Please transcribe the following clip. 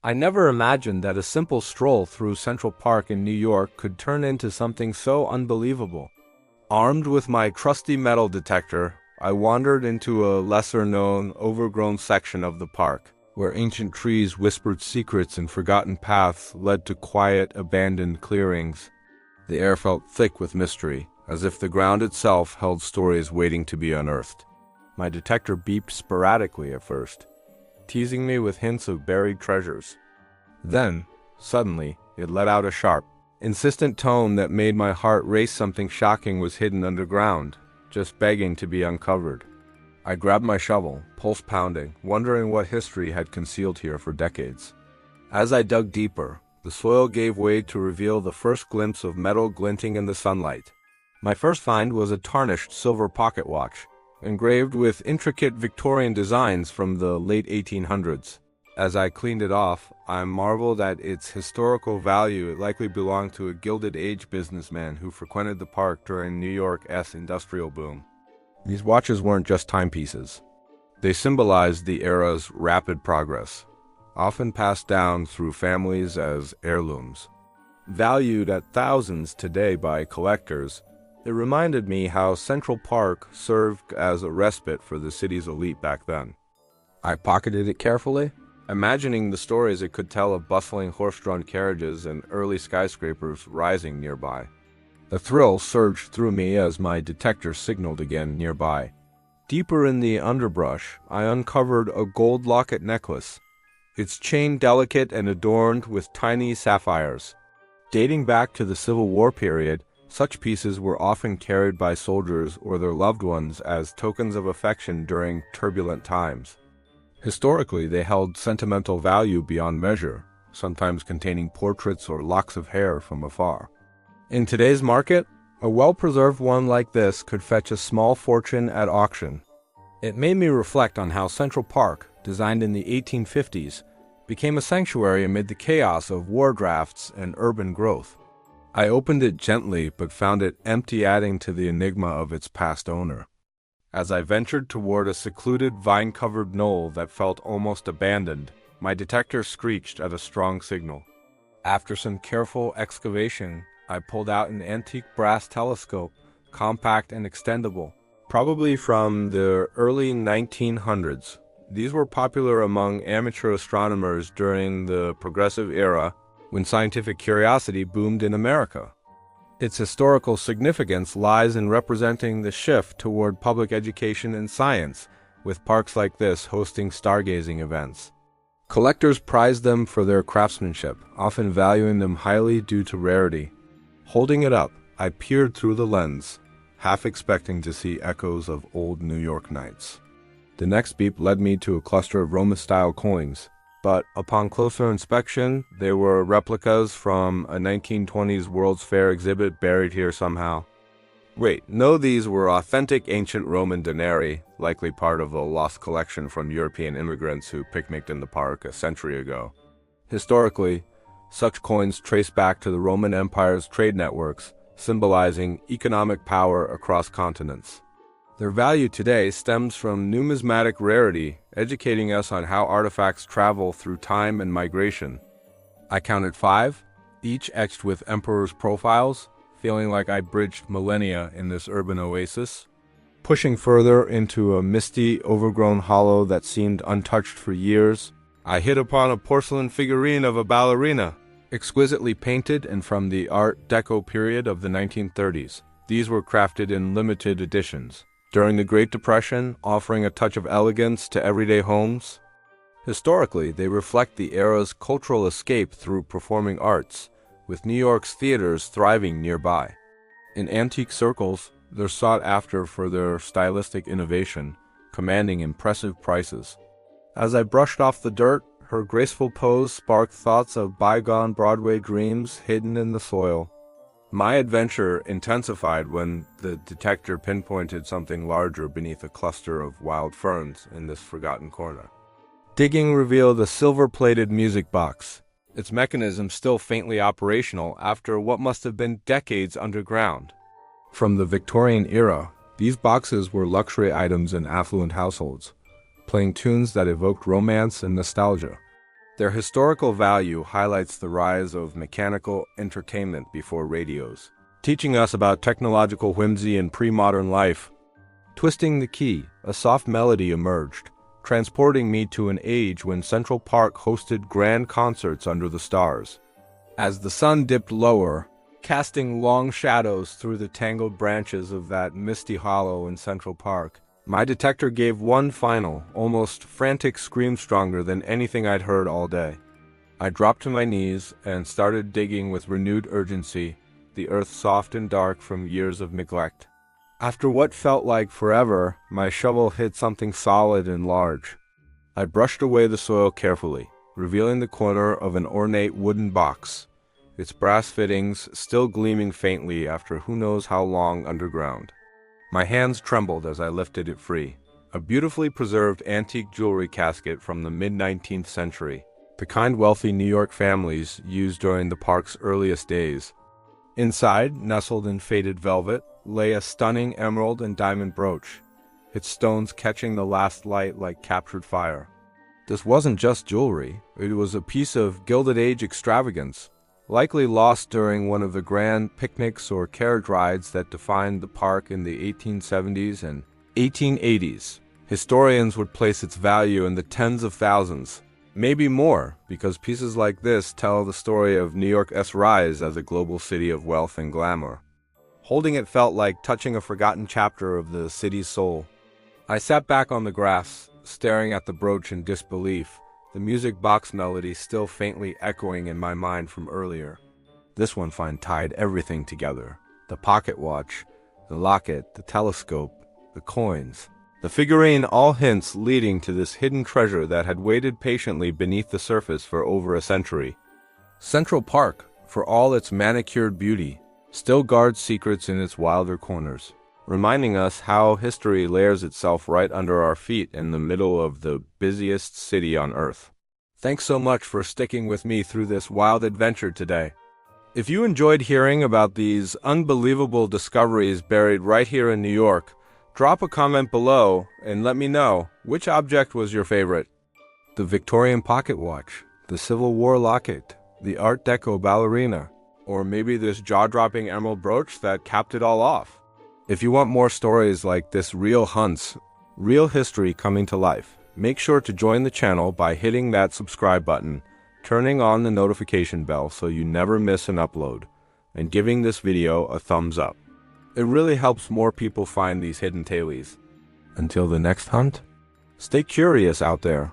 I never imagined that a simple stroll through Central Park in New York could turn into something so unbelievable. Armed with my trusty metal detector, I wandered into a lesser-known, overgrown section of the park, where ancient trees whispered secrets and forgotten paths led to quiet, abandoned clearings. The air felt thick with mystery, as if the ground itself held stories waiting to be unearthed. My detector beeped sporadically at first, teasing me with hints of buried treasures. Then, suddenly, it let out a sharp, insistent tone that made my heart race. Something shocking was hidden underground, just begging to be uncovered. I grabbed my shovel, pulse pounding, wondering what history had concealed here for decades. As I dug deeper, the soil gave way to reveal the first glimpse of metal glinting in the sunlight. My first find was a tarnished silver pocket watch, engraved with intricate Victorian designs from the late 1800s. As I cleaned it off, I marveled at its historical value. It likely belonged to a Gilded Age businessman who frequented the park during New York's industrial boom. These watches weren't just timepieces. They symbolized the era's rapid progress, often passed down through families as heirlooms. Valued at thousands today by collectors, it reminded me how Central Park served as a respite for the city's elite back then. I pocketed it carefully, imagining the stories it could tell of bustling horse-drawn carriages and early skyscrapers rising nearby. The thrill surged through me as my detector signaled again nearby. Deeper in the underbrush, I uncovered a gold locket necklace, its chain delicate and adorned with tiny sapphires. Dating back to the Civil War period, such pieces were often carried by soldiers or their loved ones as tokens of affection during turbulent times. Historically, they held sentimental value beyond measure, sometimes containing portraits or locks of hair from afar. In today's market, a well-preserved one like this could fetch a small fortune at auction. It made me reflect on how Central Park, designed in the 1850s, became a sanctuary amid the chaos of war drafts and urban growth. I opened it gently but found it empty, adding to the enigma of its past owner. As I ventured toward a secluded, vine-covered knoll that felt almost abandoned, my detector screeched at a strong signal. After some careful excavation, I pulled out an antique brass telescope, compact and extendable, probably from the early 1900s. These were popular among amateur astronomers during the Progressive Era, when scientific curiosity boomed in America. Its historical significance lies in representing the shift toward public education and science, with parks like this hosting stargazing events. Collectors prize them for their craftsmanship, often valuing them highly due to rarity. Holding it up, I peered through the lens, half expecting to see echoes of old New York nights. The next beep led me to a cluster of Roman-style coins, but upon closer inspection, they were replicas from a 1920s World's Fair exhibit buried here somehow. Wait, no, these were authentic ancient Roman denarii, likely part of a lost collection from European immigrants who picnicked in the park a century ago. Historically, such coins trace back to the Roman Empire's trade networks, symbolizing economic power across continents. Their value today stems from numismatic rarity, educating us on how artifacts travel through time and migration. I counted 5, each etched with emperors' profiles, feeling like I bridged millennia in this urban oasis. Pushing further into a misty, overgrown hollow that seemed untouched for years, I hit upon a porcelain figurine of a ballerina, exquisitely painted and from the Art Deco period of the 1930s. These were crafted in limited editions during the Great Depression, offering a touch of elegance to everyday homes. Historically, they reflect the era's cultural escape through performing arts, with New York's theaters thriving nearby. In antique circles, they're sought after for their stylistic innovation, commanding impressive prices. As I brushed off the dirt, her graceful pose sparked thoughts of bygone Broadway dreams hidden in the soil. My adventure intensified when the detector pinpointed something larger beneath a cluster of wild ferns in this forgotten corner. Digging revealed a silver-plated music box, its mechanism still faintly operational after what must have been decades underground. From the Victorian era, these boxes were luxury items in affluent households, playing tunes that evoked romance and nostalgia. Their historical value highlights the rise of mechanical entertainment before radios, teaching us about technological whimsy and pre-modern life. Twisting the key, a soft melody emerged, transporting me to an age when Central Park hosted grand concerts under the stars. As the sun dipped lower, casting long shadows through the tangled branches of that misty hollow in Central Park, my detector gave one final, almost frantic scream stronger than anything I'd heard all day. I dropped to my knees and started digging with renewed urgency, the earth soft and dark from years of neglect. After what felt like forever, my shovel hit something solid and large. I brushed away the soil carefully, revealing the corner of an ornate wooden box, its brass fittings still gleaming faintly after who knows how long underground. My hands trembled as I lifted it free. A beautifully preserved antique jewelry casket from the mid-19th century, the kind wealthy New York families used during the park's earliest days. Inside, nestled in faded velvet, lay a stunning emerald and diamond brooch, its stones catching the last light like captured fire. This wasn't just jewelry, it was a piece of Gilded Age extravagance, likely lost during one of the grand picnics or carriage rides that defined the park in the 1870s and 1880s. Historians would place its value in the tens of thousands, maybe more, because pieces like this tell the story of New York's rise as a global city of wealth and glamour. Holding it felt like touching a forgotten chapter of the city's soul. I sat back on the grass, staring at the brooch in disbelief, the music box melody still faintly echoing in my mind from earlier. This one tied everything together. The pocket watch, the locket, the telescope, the coins. The figurine, all hints leading to this hidden treasure that had waited patiently beneath the surface for over a century. Central Park, for all its manicured beauty, still guards secrets in its wilder corners, reminding us how history layers itself right under our feet in the middle of the busiest city on Earth. Thanks so much for sticking with me through this wild adventure today. If you enjoyed hearing about these unbelievable discoveries buried right here in New York, drop a comment below and let me know which object was your favorite. The Victorian pocket watch, the Civil War locket, the Art Deco ballerina, or maybe this jaw-dropping emerald brooch that capped it all off. If you want more stories like this, real hunts, real history coming to life, make sure to join the channel by hitting that subscribe button, turning on the notification bell so you never miss an upload, and giving this video a thumbs up. It really helps more people find these hidden tailies. Until the next hunt, stay curious out there.